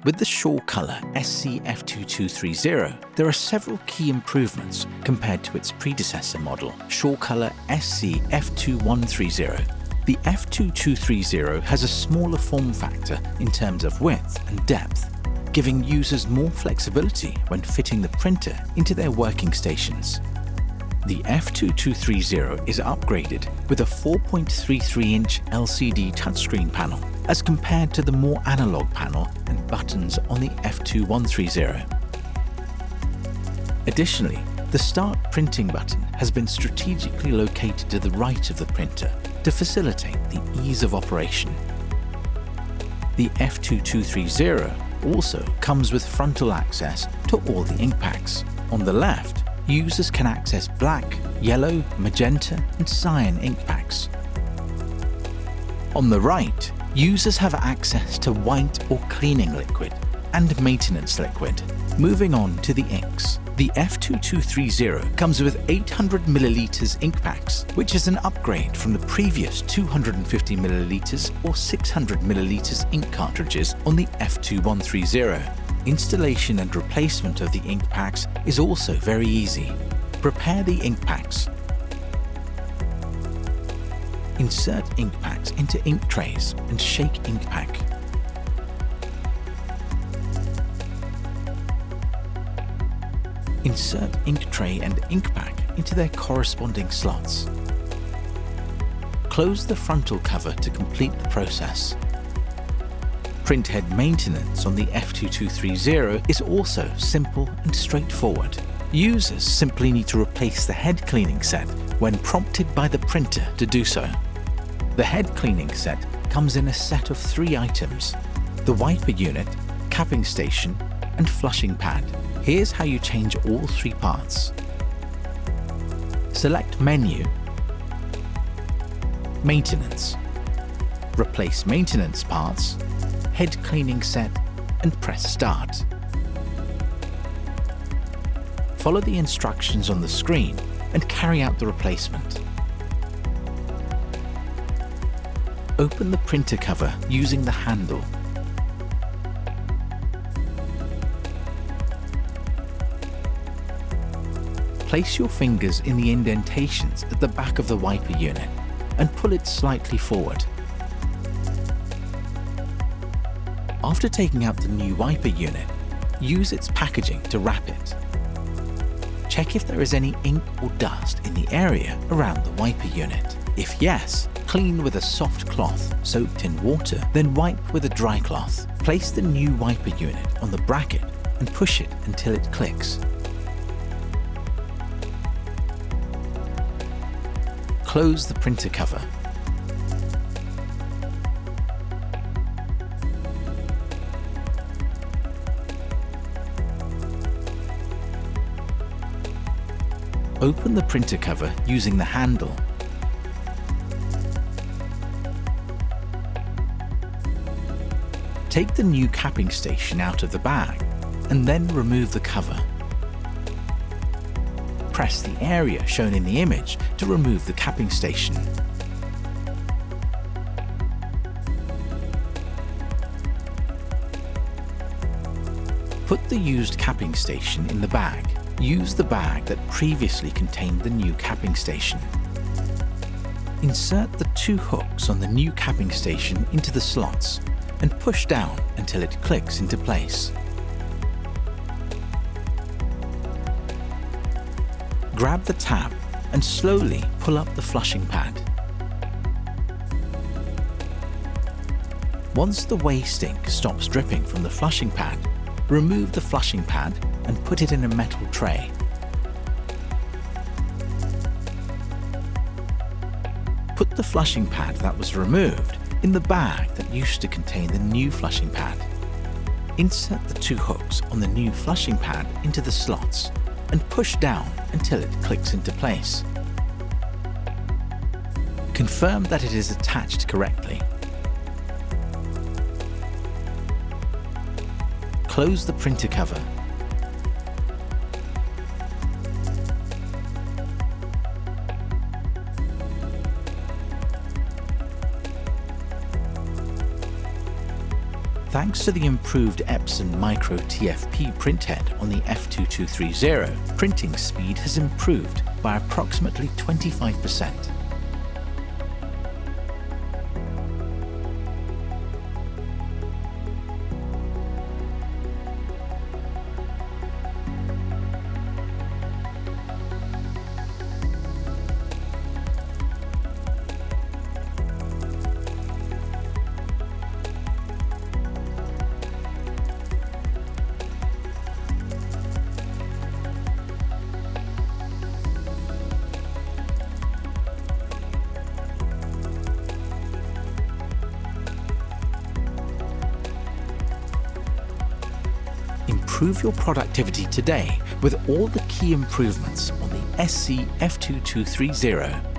With the SureColor SC-F2230, there are several key improvements compared to its predecessor model, SureColor SC-F2130. The F2230 has a smaller form factor in terms of width and depth, giving users more flexibility when fitting the printer into their working stations. The F2230 is upgraded with a 4.33-inch LCD touchscreen panel as compared to the more analog panel and buttons on the F2130. Additionally, the Start Printing button has been strategically located to the right of the printer to facilitate the ease of operation. The F2230 also comes with frontal access to all the ink packs. On the left, users can access black, yellow, magenta, and cyan ink packs. On the right, users have access to white or cleaning liquid and maintenance liquid. Moving on to the inks. The F2230 comes with 800 ml ink packs, which is an upgrade from the previous 250 ml or 600 ml ink cartridges on the F2130. Installation and replacement of the ink packs is also very easy. Prepare the ink packs. Insert ink packs into ink trays and shake ink pack. Insert ink tray and ink pack into their corresponding slots. Close the frontal cover to complete the process. Printhead maintenance on the F2230 is also simple and straightforward. Users simply need to replace the head cleaning set when prompted by the printer to do so. The head cleaning set comes in a set of 3 items: the wiper unit, capping station, and flushing pad. Here's how you change all 3 parts. Select Menu, Maintenance, replace maintenance parts, head cleaning set, and press Start. Follow the instructions on the screen and carry out the replacement. Open the printer cover using the handle. Place your fingers in the indentations at the back of the wiper unit and pull it slightly forward. After taking out the new wiper unit, use its packaging to wrap it. Check if there is any ink or dust in the area around the wiper unit. If yes, clean with a soft cloth soaked in water, then wipe with a dry cloth. Place the new wiper unit on the bracket and push it until it clicks. Close the printer cover. Open the printer cover using the handle. Take the new capping station out of the bag and then remove the cover. Press the area shown in the image to remove the capping station. Put the used capping station in the bag. Use the bag that previously contained the new capping station. Insert the 2 hooks on the new capping station into the slots and push down until it clicks into place. Grab the tab and slowly pull up the flushing pad. Once the waste ink stops dripping from the flushing pad, remove the flushing pad and put it in a metal tray. Put the flushing pad that was removed in the bag that used to contain the new flushing pad. Insert the 2 hooks on the new flushing pad into the slots and push down until it clicks into place. Confirm that it is attached correctly. Close the printer cover. Thanks to the improved Epson Micro TFP printhead on the F2230, printing speed has improved by approximately 25%. Improve your productivity today with all the key improvements on the SC-F2230.